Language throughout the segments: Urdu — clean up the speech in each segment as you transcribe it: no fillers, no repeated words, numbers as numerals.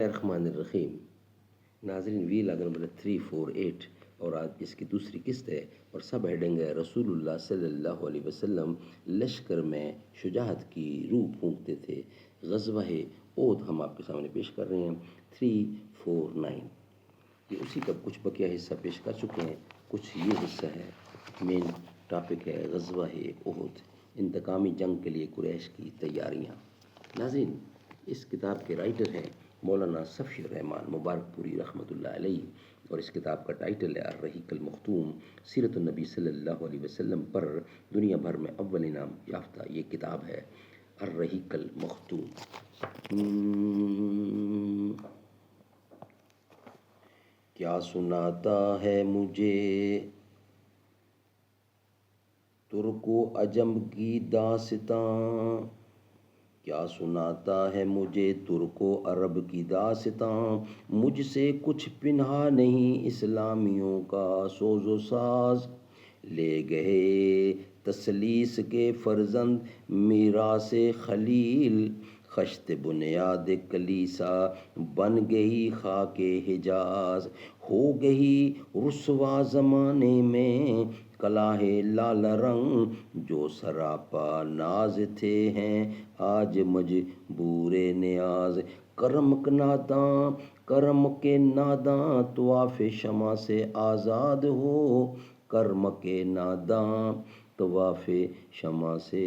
الرحمن الرحیم۔ ناظرین، وی لاگن نمبر 348 اور آج اس کی دوسری قسط ہے اور سب ہیڈنگ ہے رسول اللہ صلی اللہ علیہ وسلم لشکر میں شجاعت کی روح پھونکتے تھے۔ غزوہ احد ہم آپ کے سامنے پیش کر رہے ہیں 349۔ یہ اسی کا کچھ بقیہ حصہ پیش کر چکے ہیں، کچھ یہ حصہ ہے۔ مین ٹاپک ہے غزوہ احد، انتقامی جنگ کے لیے قریش کی تیاریاں۔ ناظرین، اس کتاب کے رائٹر ہیں مولانا صفی الرحمان مبارک پوری رحمۃ اللہ علیہ، اور اس کتاب کا ٹائٹل ہے الرحیق المختوم، سیرت النبی صلی اللہ علیہ وسلم پر دنیا بھر میں اول انعام یافتہ یہ کتاب ہے الرحیق المختوم۔ کیا سناتا ہے مجھے ترک و عجم کی داستاں، کیا سناتا ہے مجھے ترک و عرب کی داستاں، مجھ سے کچھ پنہا نہیں اسلامیوں کا سوز و ساز، لے گئے تسلیس کے فرزند میراث خلیل، خشت بنیاد کلیسا بن گئی خاک حجاز، ہو گئی رسوا زمانے میں کلاہ لال رنگ، جو سراپا ناز تھے ہیں آج مجبور نیاز، کرم کے ناداں طواف شمع سے آزاد ہو، کرم کے ناداں طواف شمع سے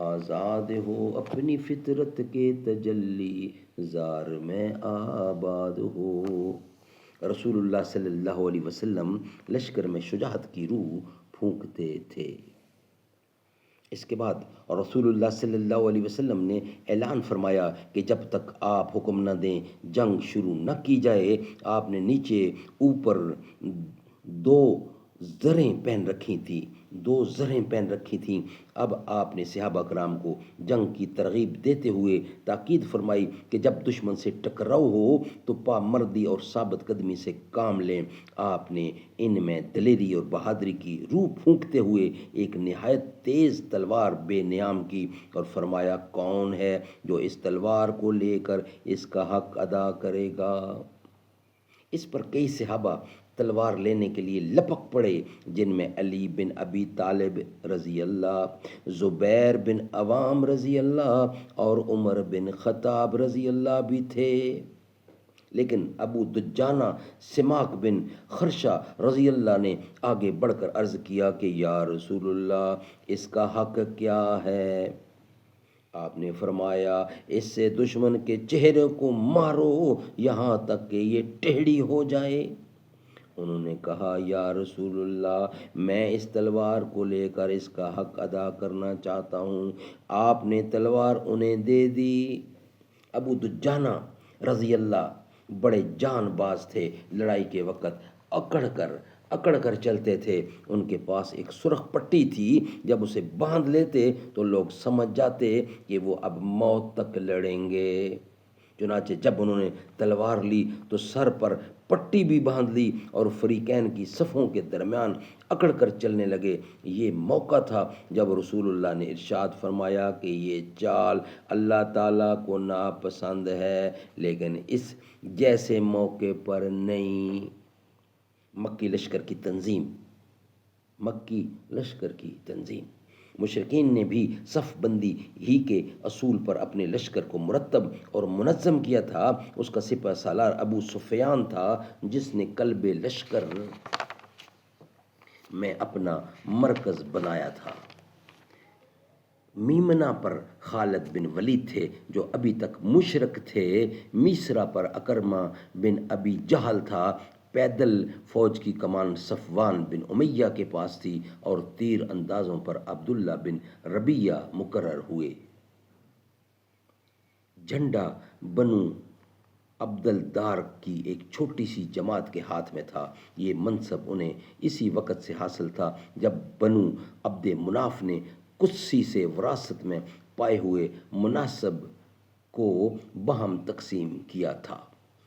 آزاد ہو، اپنی فطرت کے تجلی زار میں آباد ہو۔ رسول اللہ صلی اللہ علیہ وسلم لشکر میں شجاعت کی روح پھونکتے تھے۔ اس کے بعد رسول اللہ صلی اللہ علیہ وسلم نے اعلان فرمایا کہ جب تک آپ حکم نہ دیں جنگ شروع نہ کی جائے۔ آپ نے نیچے اوپر دو زریں پہن رکھی تھیں۔ اب آپ نے صحابہ کرام کو جنگ کی ترغیب دیتے ہوئے تاکید فرمائی کہ جب دشمن سے ٹکراؤ ہو تو پامردی اور ثابت قدمی سے کام لیں۔ آپ نے ان میں دلیری اور بہادری کی روح پھونکتے ہوئے ایک نہایت تیز تلوار بے نیام کی اور فرمایا، کون ہے جو اس تلوار کو لے کر اس کا حق ادا کرے گا؟ اس پر کئی صحابہ تلوار لینے کے لیے لپک پڑے، جن میں علی بن ابی طالب رضی اللہ، زبیر بن عوام رضی اللہ اور عمر بن خطاب رضی اللہ بھی تھے۔ لیکن ابو دجانہ سماک بن خرشہ رضی اللہ نے آگے بڑھ کر عرض کیا کہ یا رسول اللہ، اس کا حق کیا ہے؟ آپ نے فرمایا، اس سے دشمن کے چہرے کو مارو یہاں تک کہ یہ ٹیڑھی ہو جائے۔ انہوں نے کہا، یا رسول اللہ، میں اس تلوار کو لے کر اس کا حق ادا کرنا چاہتا ہوں۔ آپ نے تلوار انہیں دے دی۔ ابو دجانہ رضی اللہ بڑے جان باز تھے، لڑائی کے وقت اکڑ کر چلتے تھے۔ ان کے پاس ایک سرخ پٹی تھی، جب اسے باندھ لیتے تو لوگ سمجھ جاتے کہ وہ اب موت تک لڑیں گے۔ چنانچہ جب انہوں نے تلوار لی تو سر پر پٹی بھی باندھ لی اور فریقین کی صفوں کے درمیان اکڑ کر چلنے لگے۔ یہ موقع تھا جب رسول اللہ نے ارشاد فرمایا کہ یہ چال اللہ تعالیٰ کو ناپسند ہے، لیکن اس جیسے موقع پر نہیں۔ مکی لشکر کی تنظیم۔ مشرکین نے بھی صف بندی ہی کے اصول پر اپنے لشکر کو مرتب اور منظم کیا تھا۔ اس کا سپہ سالار ابو سفیان تھا، جس نے قلب لشکر میں اپنا مرکز بنایا تھا۔ میمنہ پر خالد بن ولید تھے، جو ابھی تک مشرک تھے۔ میسرا پر اکرمہ بن ابی جہل تھا۔ پیدل فوج کی کمان صفوان بن امیہ کے پاس تھی اور تیر اندازوں پر عبداللہ بن ربیعہ مقرر ہوئے۔ جھنڈا بنو عبدالدار کی ایک چھوٹی سی جماعت کے ہاتھ میں تھا۔ یہ منصب انہیں اسی وقت سے حاصل تھا جب بنو عبد مناف نے قدسی سے وراثت میں پائے ہوئے مناصب کو باہم تقسیم کیا تھا،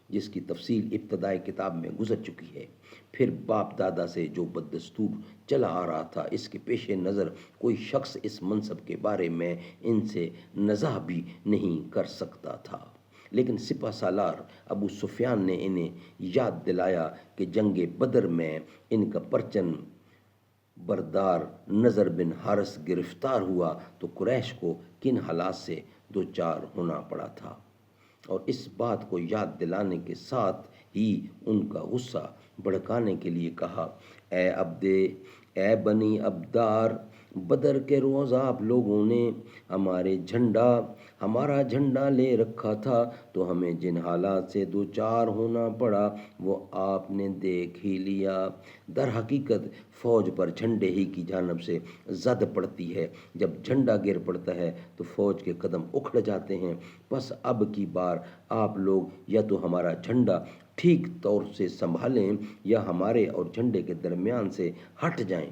جس کی تفصیل ابتدائی کتاب میں گزر چکی ہے۔ پھر باپ دادا سے جو بدستور چلا آ رہا تھا، اس کے پیش نظر کوئی شخص اس منصب کے بارے میں ان سے نزاع بھی نہیں کر سکتا تھا۔ لیکن سپہ سالار ابو سفیان نے انہیں یاد دلایا کہ جنگ بدر میں ان کا پرچم بردار نظر بن حارث گرفتار ہوا تو قریش کو کن حالات سے دو چار ہونا پڑا تھا، اور اس بات کو یاد دلانے کے ساتھ ہی ان کا غصہ بھڑکانے کے لیے کہا، اے بنی عبدار، بدر کے روز آپ لوگوں نے ہمارا جھنڈا لے رکھا تھا، تو ہمیں جن حالات سے دو چار ہونا پڑا وہ آپ نے دیکھ ہی لیا۔ در حقیقت فوج پر جھنڈے ہی کی جانب سے زد پڑتی ہے، جب جھنڈا گر پڑتا ہے تو فوج کے قدم اکھڑ جاتے ہیں۔ بس اب کی بار آپ لوگ یا تو ہمارا جھنڈا ٹھیک طور سے سنبھالیں یا ہمارے اور جھنڈے کے درمیان سے ہٹ جائیں،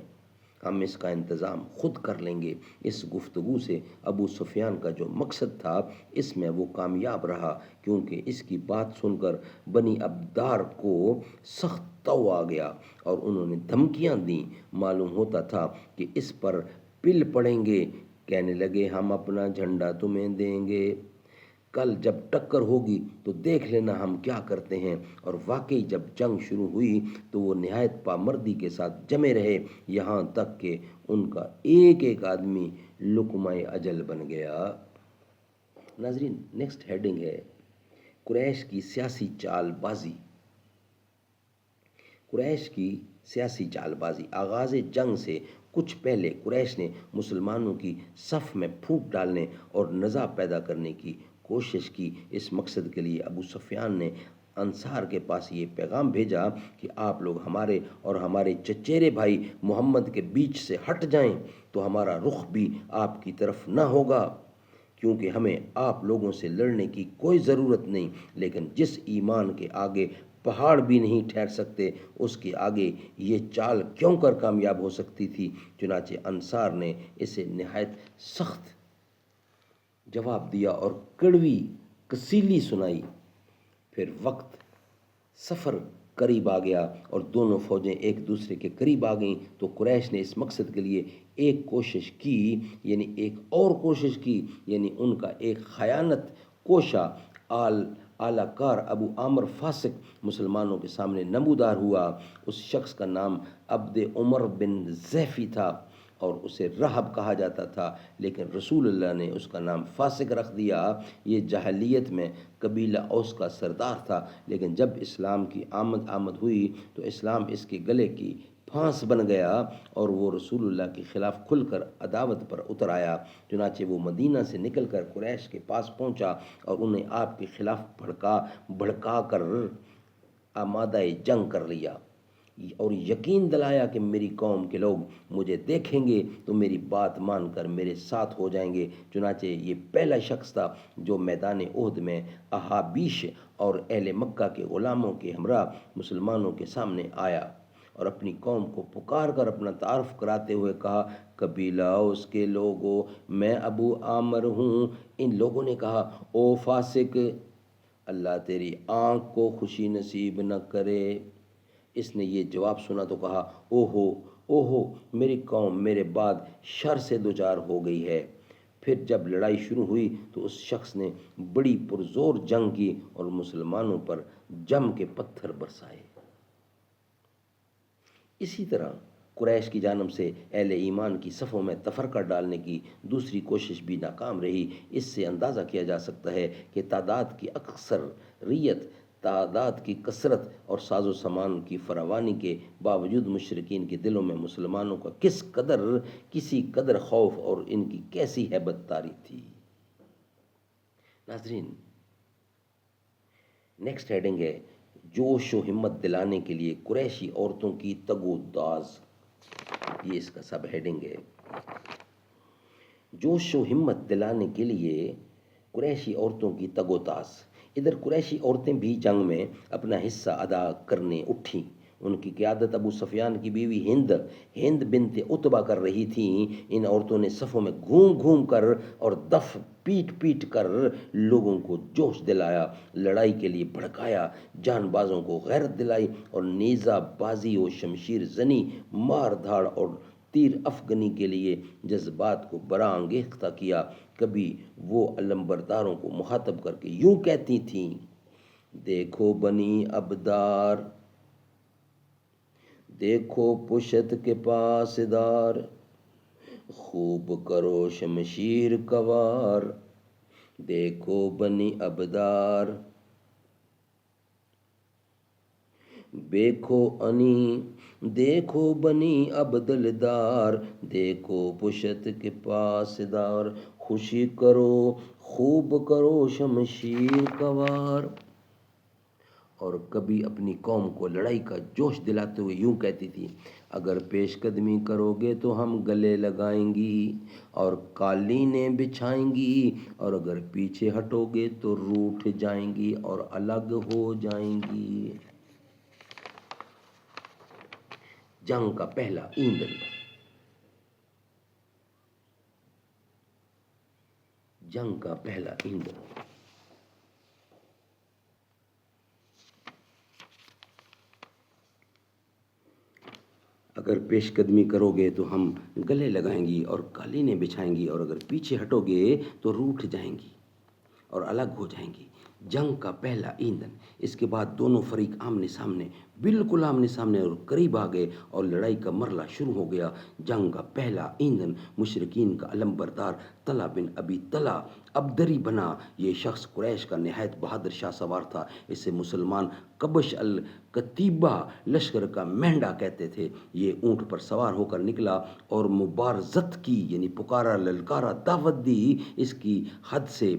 ہم اس کا انتظام خود کر لیں گے۔ اس گفتگو سے ابو سفیان کا جو مقصد تھا اس میں وہ کامیاب رہا، کیونکہ اس کی بات سن کر بنی عبدار کو سخت تو آ گیا اور انہوں نے دھمکیاں دیں۔ معلوم ہوتا تھا کہ اس پر پل پڑیں گے، کہنے لگے ہم اپنا جھنڈا تمہیں دیں گے، کل جب ٹکر ہوگی تو دیکھ لینا ہم کیا کرتے ہیں۔ اور واقعی جب جنگ شروع ہوئی تو وہ نہایت پامردی کے ساتھ جمے رہے، یہاں تک کہ ان کا ایک ایک آدمی لقمہ اجل بن گیا۔ ناظرین، نیکسٹ ہیڈنگ ہے قریش کی سیاسی چال بازی۔ قریش کی سیاسی چال بازی۔ آغاز جنگ سے کچھ پہلے قریش نے مسلمانوں کی صف میں پھوٹ ڈالنے اور نزاع پیدا کرنے کی کوشش کی۔ اس مقصد کے لیے ابو سفیان نے انصار کے پاس یہ پیغام بھیجا کہ آپ لوگ ہمارے اور ہمارے چچیرے بھائی محمد کے بیچ سے ہٹ جائیں تو ہمارا رخ بھی آپ کی طرف نہ ہوگا، کیونکہ ہمیں آپ لوگوں سے لڑنے کی کوئی ضرورت نہیں، لیکن جس ایمان کے آگے پہاڑ بھی نہیں ٹھہر سکتے اس کے آگے یہ چال کیوں کر کامیاب ہو سکتی تھی۔ چنانچہ انصار نے اسے نہایت سخت جواب دیا اور کڑوی کسیلی سنائی۔ پھر وقت سفر قریب آ گیا اور دونوں فوجیں ایک دوسرے کے قریب آ گئیں، تو قریش نے اس مقصد کے لیے ایک اور کوشش کی، یعنی ان کا ایک خیانت کوشا اعلی کار ابو عامر فاسق مسلمانوں کے سامنے نمودار ہوا۔ اس شخص کا نام عبد عمر بن زیفی تھا اور اسے رہب کہا جاتا تھا، لیکن رسول اللہ نے اس کا نام فاسق رکھ دیا۔ یہ جاہلیت میں قبیلہ اوس کا سردار تھا، لیکن جب اسلام کی آمد ہوئی تو اسلام اس کے گلے کی پھانس بن گیا اور وہ رسول اللہ کے خلاف کھل کر عداوت پر اتر آیا۔ چنانچہ وہ مدینہ سے نکل کر قریش کے پاس پہنچا اور انہیں آپ کے خلاف بھڑکا کر آمادہ جنگ کر لیا اور یقین دلایا کہ میری قوم کے لوگ مجھے دیکھیں گے تو میری بات مان کر میرے ساتھ ہو جائیں گے۔ چنانچہ یہ پہلا شخص تھا جو میدان احد میں احابیش اور اہل مکہ کے غلاموں کے ہمراہ مسلمانوں کے سامنے آیا اور اپنی قوم کو پکار کر اپنا تعارف کراتے ہوئے کہا، قبیلہ اوس کے لوگوں، میں ابو عامر ہوں۔ ان لوگوں نے کہا، او فاسق، اللہ تیری آنکھ کو خوشی نصیب نہ کرے۔ اس نے یہ جواب سنا تو کہا، اوہو، میری قوم میرے بعد شر سے دوچار ہو گئی ہے۔ پھر جب لڑائی شروع ہوئی تو اس شخص نے بڑی پرزور جنگ کی اور مسلمانوں پر جم کے پتھر برسائے۔ اسی طرح قریش کی جانب سے اہل ایمان کی صفوں میں تفرقہ ڈالنے کی دوسری کوشش بھی ناکام رہی۔ اس سے اندازہ کیا جا سکتا ہے کہ تعداد کی اکثریت، تعداد کی کثرت اور ساز و سامان کی فراوانی کے باوجود مشرکین کے دلوں میں مسلمانوں کا کسی قدر خوف اور ان کی کیسی ہیبت طاری تھی۔ ناظرین، نیکسٹ ہیڈنگ ہے جوش و ہمت دلانے کے لیے قریشی عورتوں کی تگ و داز۔ یہ اس کا سب ہیڈنگ ہے، جوش و ہمت دلانے کے لیے قریشی عورتوں کی تگ و داز۔ ادھر قریشی عورتیں بھی جنگ میں اپنا حصہ ادا کرنے اٹھیں۔ ان کی قیادت ابو سفیان کی بیوی ہند بنت عتبہ کر رہی تھیں۔ ان عورتوں نے صفوں میں گھوم کر اور دف پیٹ کر لوگوں کو جوش دلایا، لڑائی کے لیے بھڑکایا، جان بازوں کو غیرت دلائی اور نیزہ بازی و شمشیر زنی، مار دھاڑ اور تیر افغنی کے لیے جذبات کو برانگیختہ کیا۔ کبھی وہ علمبرداروں کو مخاطب کر کے یوں کہتی تھیں، دیکھو بنی ابدار، دیکھو پشت کے پاسدار، خوب کرو شمشیر کوار، دیکھو بنی ابدار، دیکھو بنی عبدالدار، دیکھو پشت کے پاسدار، خوشی کرو خوب کرو شمشیر کوار۔ اور کبھی اپنی قوم کو لڑائی کا جوش دلاتے ہوئے یوں کہتی تھی، اگر پیش قدمی کرو گے تو ہم گلے لگائیں گی اور قالینیں بچھائیں گی، اور اگر پیچھے ہٹو گے تو روٹھ جائیں گی اور الگ ہو جائیں گی۔ جنگ کا پہلا ایندھن۔ جنگ کا پہلا ایندھن۔ اگر پیش قدمی کرو گے تو ہم گلے لگائیں گی اور قالینیں بچھائیں گی، اور اگر پیچھے ہٹو گے تو روٹھ جائیں گی اور الگ ہو جائیں گی۔ جنگ کا پہلا ایندھن۔ اس کے بعد دونوں فریق آمنے سامنے، بالکل آمنے سامنے اور قریب آ گئے اور لڑائی کا مرحلہ شروع ہو گیا۔ جنگ کا پہلا ایندھن مشرکین کا علمبردار طلحہ بن ابی طلحہ ابدری بنا۔ یہ شخص قریش کا نہایت بہادر شاہ سوار تھا۔ اسے مسلمان کبش الکتیبہ لشکر کا مہنڈا کہتے تھے۔ یہ اونٹ پر سوار ہو کر نکلا اور مبارزت کی، یعنی پکارا، للکارا، دعوت دی۔ اس کی حد سے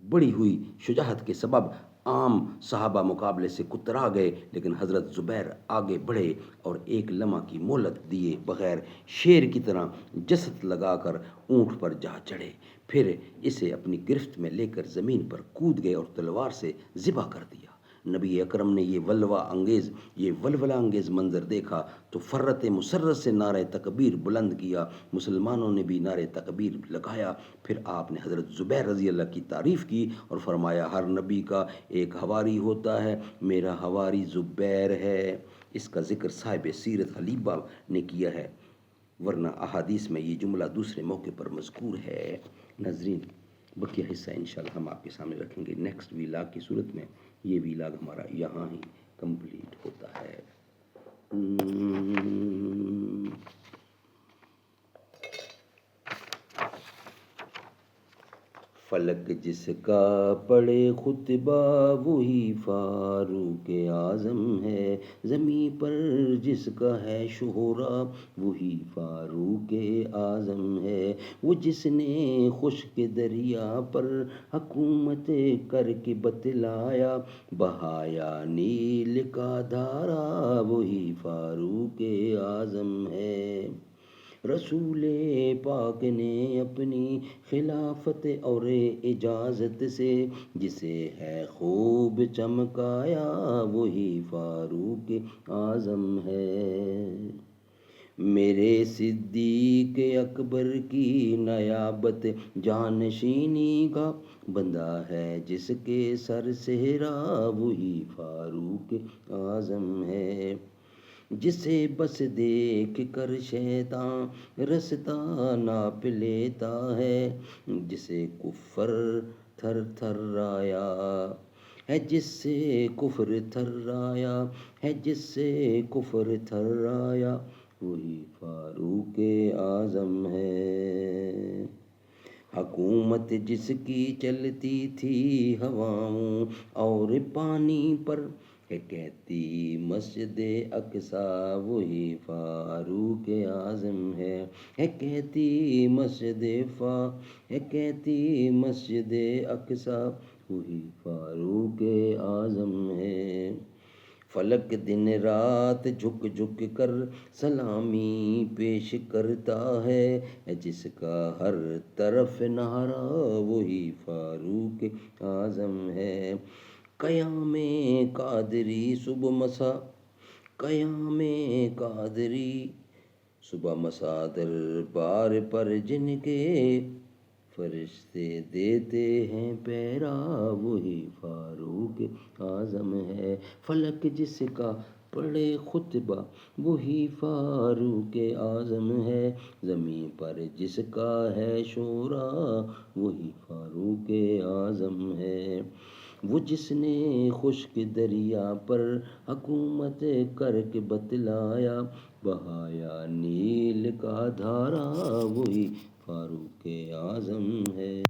بڑی ہوئی شجاعت کے سبب عام صحابہ مقابلے سے کترا گئے، لیکن حضرت زبیر آگے بڑھے اور ایک لمحہ کی مہلت دیے بغیر شیر کی طرح جسد لگا کر اونٹ پر جا چڑھے، پھر اسے اپنی گرفت میں لے کر زمین پر کود گئے اور تلوار سے ذبح کر دیا۔ نبی اکرم نے یہ ولولہ انگیز منظر دیکھا تو فرت مسرت سے نعرہ تکبیر بلند کیا۔ مسلمانوں نے بھی نعرہ تکبیر لگایا۔ پھر آپ نے حضرت زبیر رضی اللہ کی تعریف کی اور فرمایا، ہر نبی کا ایک حواری ہوتا ہے، میرا حواری زبیر ہے۔ اس کا ذکر صاحب سیرت حلیبہ نے کیا ہے، ورنہ احادیث میں یہ جملہ دوسرے موقع پر مذکور ہے۔ ناظرین، بقیہ حصہ انشاءاللہ ہم آپ کے سامنے رکھیں گے نیکسٹ ویلاگ کی صورت میں۔ یہ ویلاگ ہمارا یہاں ہی کمپلیٹ ہوتا ہے۔ فلک جس کا پڑھے خطبہ وہی فاروق اعظم ہے، زمیں پر جس کا ہے شہرہ وہی فاروق اعظم ہے، وہ جس نے خشک دریا پر حکومت کر کے بتلایا، بہایا نیل کا دھارا وہی فاروق اعظم ہے۔ رسول پاک نے اپنی خلافت اور اجازت سے جسے ہے خوب چمکایا وہی فاروق اعظم ہے۔ میرے صدیق اکبر کی نیابت جانشینی کا بندہ ہے جس کے سر صحرا وہی فاروق اعظم ہے، جسے بس دیکھ کر شیطان رستہ ناپ لیتا ہے، جسے کفر تھر تھرایا ہے، جس سے کفر تھرایا ہے، جس سے کفر تھرایا وہی فاروق اعظم ہے۔ حکومت جس کی چلتی تھی ہواؤں اور پانی پر، ہے کہتی مسجد اقصیٰ وہی فاروق اعظم ہے کہتی مسجد اقصیٰ وہی فاروق اعظم ہے۔ فلک دن رات جھک جھک کر سلامی پیش کرتا ہے، جس کا ہر طرف نعرہ وہی فاروق اعظم ہے۔ قیام قادری صبح مسا دربار پر جن کے فرشتے دیتے ہیں پہرا وہی فاروق اعظم ہے۔ فلک جس کا پڑھے خطبہ وہی فاروق اعظم ہے، زمین پر جس کا ہے شورا وہی فاروق اعظم ہے۔ وہ جس نے خشک دریا پر حکومت کر کے بتلایا، بہایا نیل کا دھارا وہی فاروق اعظم ہے۔